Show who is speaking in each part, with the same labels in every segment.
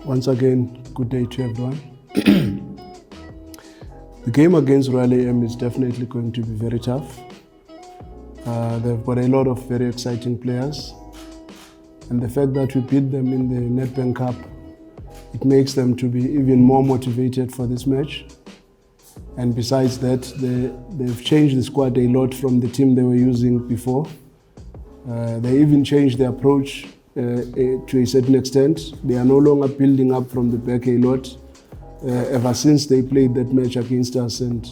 Speaker 1: Once again, good day to everyone. The game against Royal AM is definitely going to be very tough. They've got a lot of very exciting players. And the fact that we beat them in the Nedbank Cup, it makes them to be even more motivated for this match. And besides that, they've changed the squad a lot from the team they were using before. They even changed the approach to a certain extent. They are no longer building up from the back a lot ever since they played that match against us, and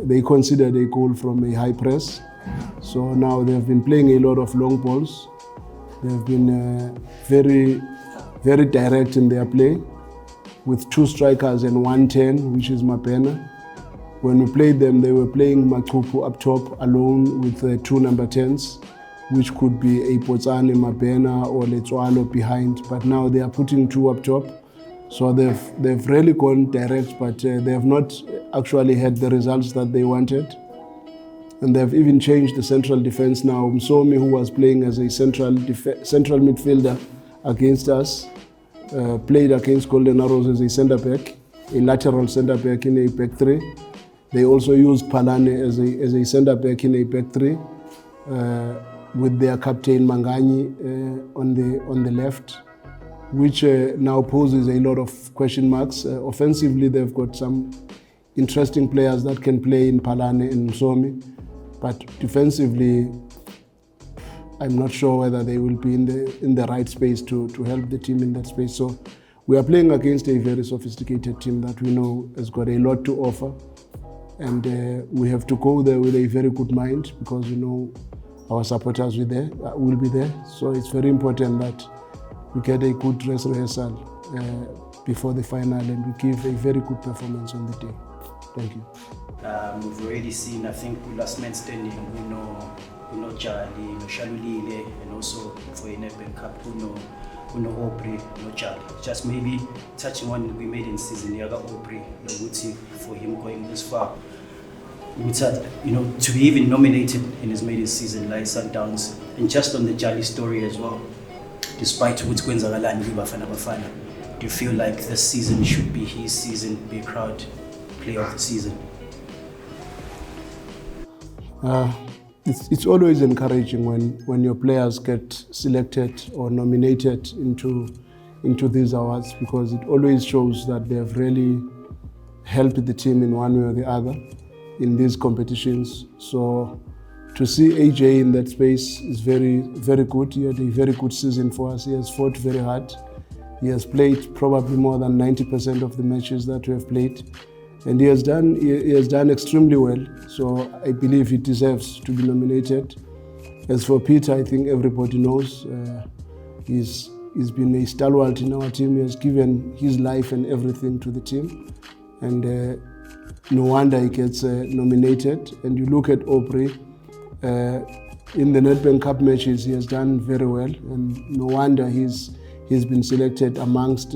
Speaker 1: they considered a goal from a high press. So now they've been playing a lot of long balls. They've been very, very direct in their play with 2 strikers and 1 10, which is Mapena. When we played them, they were playing Manqoba up top alone with 2 number 10s, which could be a Potsane, Mapena or Letswalo behind. But now they are putting 2 up top. So they've really gone direct, but they have not actually had the results that they wanted. And they've even changed the central defense now. Msomi, who was playing as a central midfielder against us, played against Golden Arrows as a centre-back, a lateral centre-back in a back 3. They also used Palane as a centre-back in a back 3, with their captain Mangani on the left, which now poses a lot of question marks. Offensively, they've got some interesting players that can play in Palane and Msomi, but defensively, I'm not sure whether they will be in the right space to help the team in that space. So we are playing against a very sophisticated team that we know has got a lot to offer, and we have to go there with a very good mind, because we know our supporters will be there. So it's very important that we get a good dress rehearsal before the final, and we give a very good performance on the day. Thank you.
Speaker 2: We've already seen, I think, last man standing, we know Jali, no Shalulile, and also for a Nedbank Cup, we know Aubrey, no Jali. Just maybe touching on we made in season, the other Aubrey, Wuti, for him going this far. To be even nominated in his maiden season, like Sundowns, and just on the Jali story as well, despite what's going on in Bafana Bafana, do you feel like this season should be his season, be a crowd player of the season?
Speaker 1: It's always encouraging when your players get selected or nominated into these awards, because it always shows that they have really helped the team in one way or the other in these competitions. So to see AJ in that space is very, very good. He had a very good season for us. He has fought very hard. He has played probably more than 90% of the matches that we have played. And he has done extremely well. So I believe he deserves to be nominated. As for Peter, I think everybody knows he's been a stalwart in our team. He has given his life and everything to the team. And no wonder he gets nominated. And you look at Aubrey, in the Nedbank Cup matches, he has done very well. And no wonder he's been selected amongst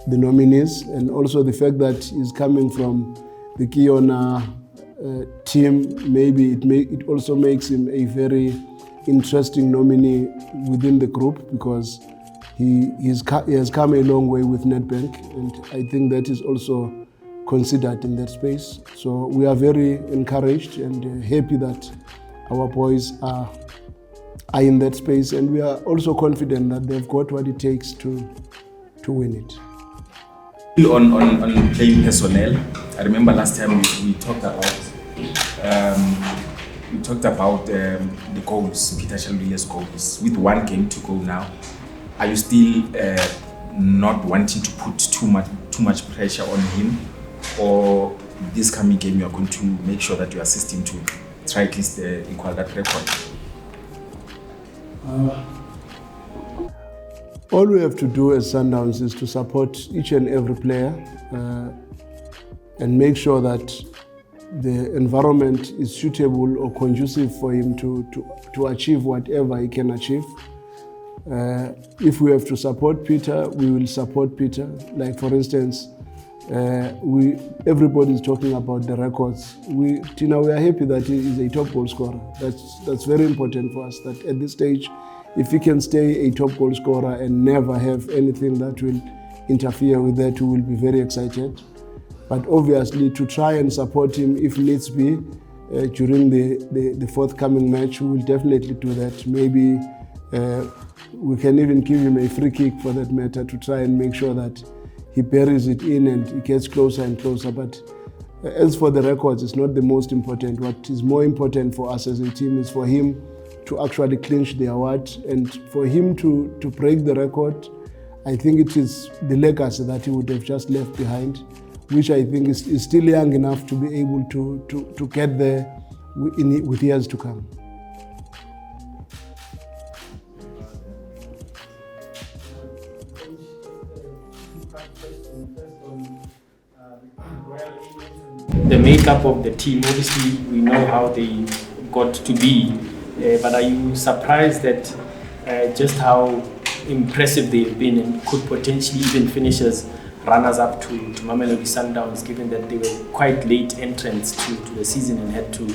Speaker 1: the nominees. And also the fact that he's coming from the Kiona team, maybe it also makes him a very interesting nominee within the group, because he has come a long way with Nedbank, and I think that is also considered in that space. So we are very encouraged and happy that our boys are in that space, and we are also confident that they've got what it takes to win it.
Speaker 3: On playing personnel, I remember last time we talked about the goals, Peter Shalulile's goals. With 1 game to go now, are you still not wanting to put too much pressure on him, or this coming game you are going to make sure that you assist him to try at least equal that record?
Speaker 1: All we have to do as Sundowns is to support each and every player and make sure that the environment is suitable or conducive for him to achieve whatever he can achieve. If we have to support Peter, we will support Peter. Like for instance, Everybody's talking about the records. We are happy that he is a top goal scorer. That's very important for us, that at this stage, if he can stay a top goal scorer and never have anything that will interfere with that, we will be very excited. But obviously, to try and support him if needs be during the forthcoming match, we will definitely do that. Maybe we can even give him a free kick for that matter to try and make sure that he buries it in and it gets closer and closer. But as for the records, it's not the most important. What is more important for us as a team is for him to actually clinch the award, and for him to break the record. I think it is the legacy that he would have just left behind, which I think is still young enough to be able to get there with years to come.
Speaker 4: The makeup of the team, obviously we know how they got to be, but are you surprised at just how impressive they've been and could potentially even finish as runners-up to Mamelodi Sundowns, given that they were quite late entrants to the season and had to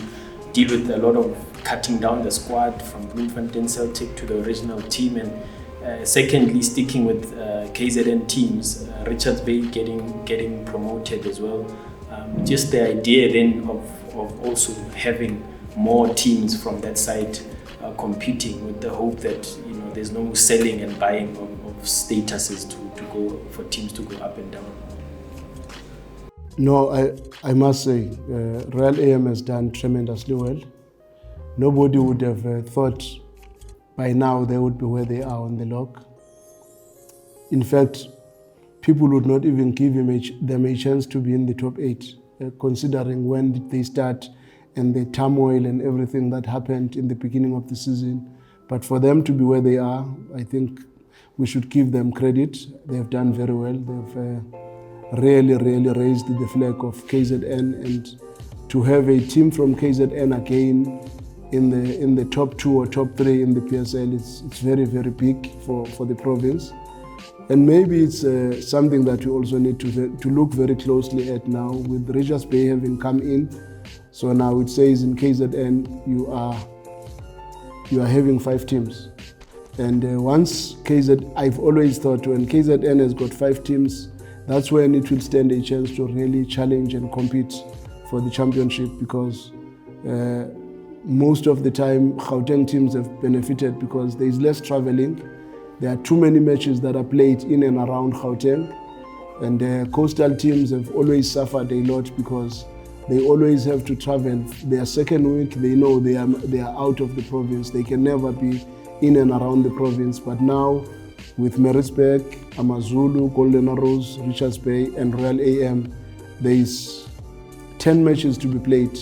Speaker 4: deal with a lot of cutting down the squad from Bloemfontein Celtic to the original team, and secondly, sticking with KZN teams, Richards Bay getting promoted as well. Just the idea then of also having more teams from that side competing, with the hope that there's no selling and buying of statuses to go for teams to go up and down.
Speaker 1: No, I must say, Royal AM has done tremendously well. Nobody would have thought by now they would be where they are on the log. In fact, people would not even give them a chance to be in the top 8, considering when did they start and the turmoil and everything that happened in the beginning of the season. But for them to be where they are, I think we should give them credit. They have done very well. They've really raised the flag of KZN, and to have a team from KZN again in the top 2 or top 3 in the PSL, it's very big for the province. And maybe it's something that we also need to look very closely at now, with Richards Bay having come in. So now it says in KZN you are having 5 teams. And once I've always thought when KZN has got 5 teams, that's when it will stand a chance to really challenge and compete for the championship, because most of the time Gauteng teams have benefited because there is less traveling. There are too many matches that are played in and around Gauteng, and coastal teams have always suffered a lot because they always have to travel. Their second week, they know they are out of the province. They can never be in and around the province. But now, with Maritzburg, Amazulu, Golden Arrows, Richards Bay, and Royal AM, there is 10 matches to be played.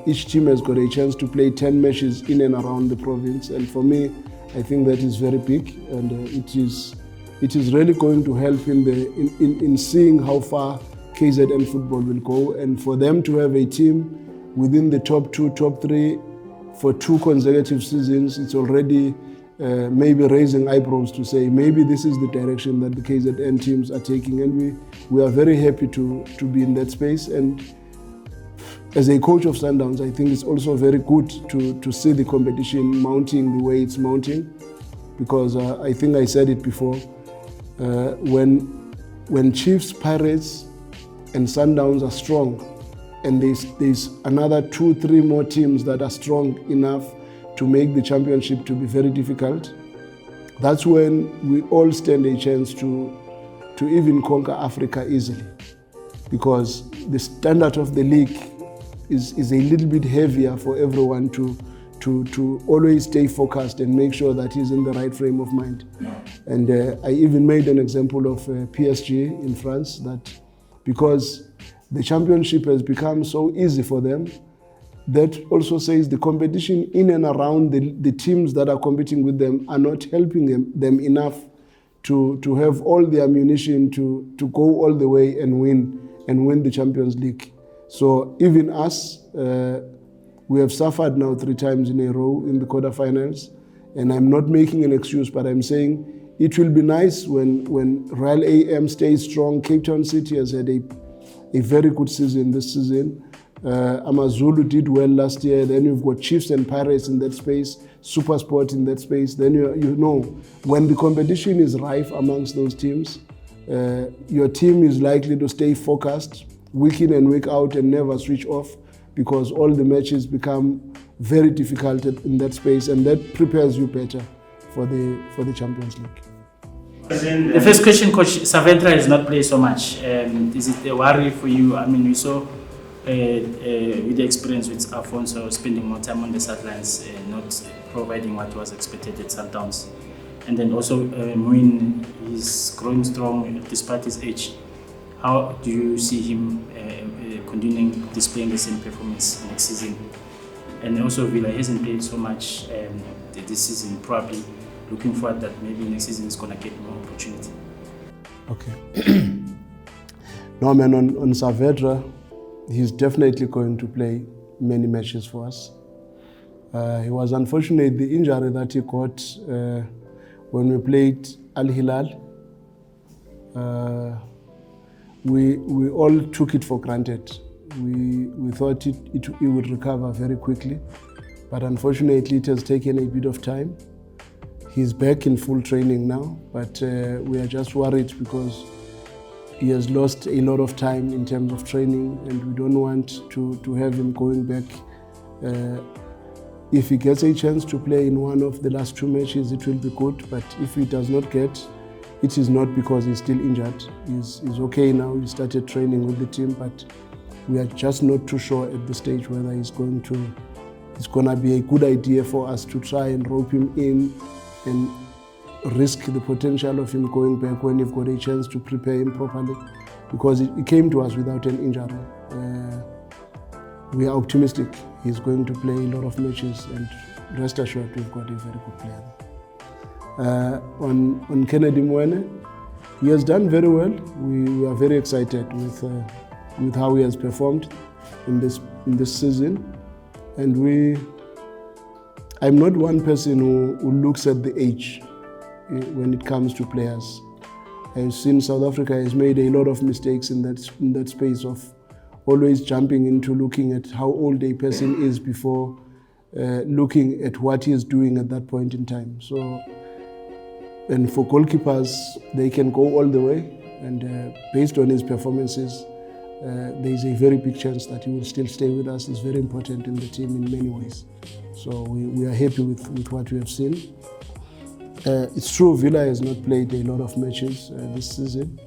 Speaker 1: Each team has got a chance to play 10 matches in and around the province. And for me, I think that is very big, and it is really going to help in seeing how far KZN football will go, and for them to have a team within the top 2, top 3 for 2 consecutive seasons. It's already maybe raising eyebrows to say maybe this is the direction that the KZN teams are taking, and we are very happy to be in that space. And as a coach of Sundowns, I think it's also very good to see the competition mounting the way it's mounting, because I think I said it before, when Chiefs, Pirates and Sundowns are strong, and there's another 2-3 more teams that are strong enough to make the championship to be very difficult, that's when we all stand a chance to even conquer Africa easily, because the standard of the league is a little bit heavier for everyone to always stay focused and make sure that he's in the right frame of mind. And I even made an example of PSG in France, that because the championship has become so easy for them, that also says the competition in and around the teams that are competing with them are not helping them enough to have all the ammunition to go all the way and win the Champions League. So even us, we have suffered now 3 times in a row in the quarterfinals, and I'm not making an excuse, but I'm saying it will be nice when Royal AM stays strong. Cape Town City has had a a very good season this season. Amazulu did well last year. Then you've got Chiefs and Pirates in that space, SuperSport in that space. Then you know, when the competition is rife amongst those teams, your team is likely to stay focused week in and week out and never switch off, because all the matches become very difficult in that space, and that prepares you better for the Champions League.
Speaker 5: The first question, Coach, Saavedra has not played so much. Is it a worry for you? I mean, we saw with the experience with Alfonso spending more time on the sidelines, not providing what was expected at Sundowns. And then also Muin is growing strong despite his age. How do you see him continuing displaying the same performance next season? And also Villa hasn't played so much this season, probably looking forward that maybe next season is going to get more opportunity.
Speaker 1: Okay. No, man, on Saavedra, he's definitely going to play many matches for us. He was unfortunate, the injury that he got when we played Al Hilal. We all took it for granted. We thought it would recover very quickly, but unfortunately it has taken a bit of time. He's back in full training now, but we are just worried because he has lost a lot of time in terms of training, and we don't want to have him going back. If he gets a chance to play in one of the last two matches, it will be good, but if he does not get, it is not because he's still injured. He's okay now, he started training with the team, but we are just not too sure at this stage whether it's gonna be a good idea for us to try and rope him in and risk the potential of him going back when you've got a chance to prepare him properly, because he came to us without an injury. We are optimistic he's going to play a lot of matches, and rest assured we've got a very good player. On Kennedy Mwene, he has done very well. We are very excited with how he has performed in this season, and I'm not one person who looks at the age when it comes to players. I've seen South Africa has made a lot of mistakes in that space of always jumping into looking at how old a person is before looking at what he is doing at that point in time. So, and for goalkeepers, they can go all the way, and based on his performances, there is a very big chance that he will still stay with us. He's very important in the team in many ways. So we are happy with what we have seen. It's true Villa has not played a lot of matches this season,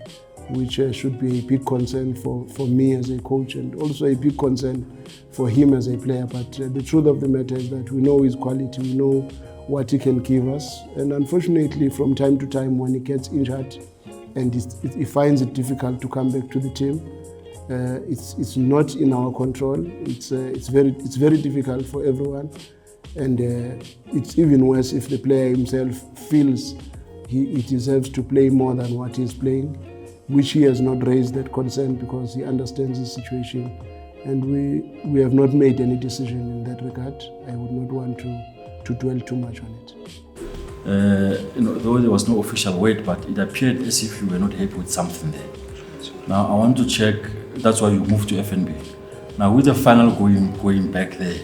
Speaker 1: which should be a big concern for me as a coach, and also a big concern for him as a player. But the truth of the matter is that we know his quality, we know what he can give us. And unfortunately, from time to time, when he gets injured and he finds it difficult to come back to the team, it's not in our control. It's very difficult for everyone. And it's even worse if the player himself feels he deserves to play more than what he's playing, which he has not raised that concern because he understands the situation. And we have not made any decision in that regard. I would not want to dwell too much on it.
Speaker 6: Though there was no official word, but it appeared as if you were not happy with something there. Now I want to check, that's why you moved to FNB. Now with the final going back there,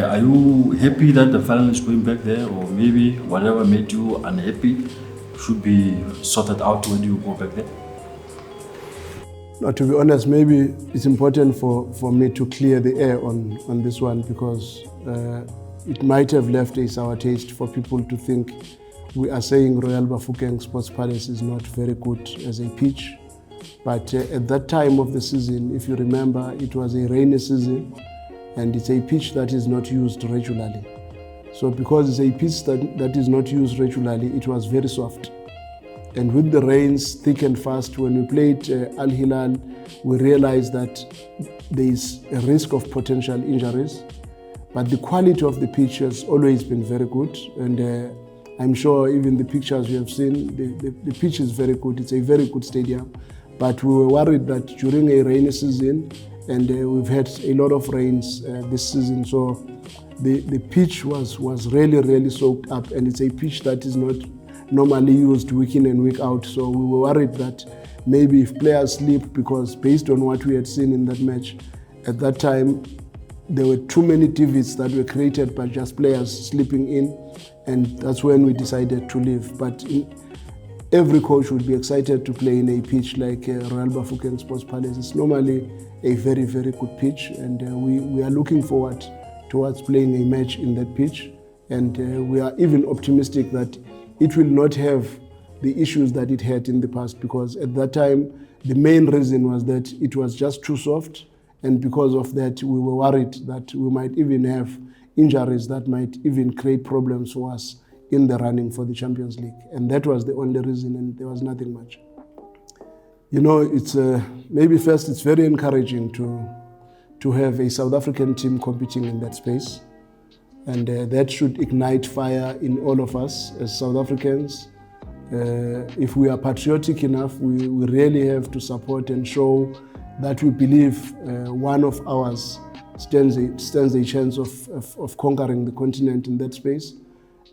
Speaker 6: are you happy that the final is going back there, or maybe whatever made you unhappy should be sorted out when you go back there?
Speaker 1: Now, to be honest, maybe it's important for me to clear the air on this one, because it might have left a sour taste for people to think we are saying Royal Bafokeng Sports Palace is not very good as a pitch. But at that time of the season, if you remember, it was a rainy season, and it's a pitch that is not used regularly. So because it's a pitch that is not used regularly, it was very soft. And with the rains thick and fast, when we played Al Hilal, we realized that there is a risk of potential injuries. But the quality of the pitch has always been very good. And I'm sure even the pictures you have seen, the pitch is very good. It's a very good stadium. But we were worried that during a rainy season, and we've had a lot of rains this season, so the pitch was really soaked up, and it's a pitch that is not normally used week in and week out. So we were worried that maybe if players sleep, because based on what we had seen in that match, at that time, there were too many divots that were created by just players sleeping in, and that's when we decided to leave. But every coach would be excited to play in a pitch like Royal Bafokeng Sports Palace. It's normally a very, very good pitch, and we are looking forward towards playing a match in that pitch. And we are even optimistic that it will not have the issues that it had in the past, because at that time, the main reason was that it was just too soft. And because of that, we were worried that we might even have injuries that might even create problems for us in the running for the Champions League. And that was the only reason, and there was nothing much. You know, it's maybe first, it's very encouraging to have a South African team competing in that space. And that should ignite fire in all of us as South Africans. If we are patriotic enough, we really have to support and show that we believe one of ours stands a chance of conquering the continent in that space.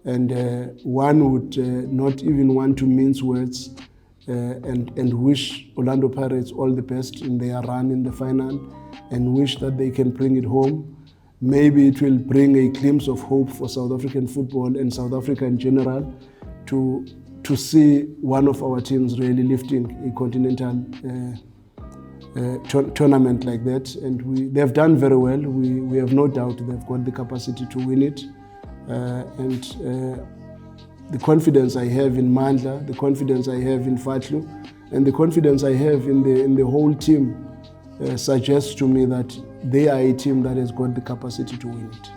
Speaker 1: And one would not even want to mince words and wish Orlando Pirates all the best in their run in the final, and wish that they can bring it home. Maybe it will bring a glimpse of hope for South African football and South Africa in general to see one of our teams really lifting a continental tournament like that. And they've done very well. We have no doubt they've got the capacity to win it. The confidence I have in Mandla, the confidence I have in Fatlu, and the confidence I have in the whole team suggests to me that they are a team that has got the capacity to win it.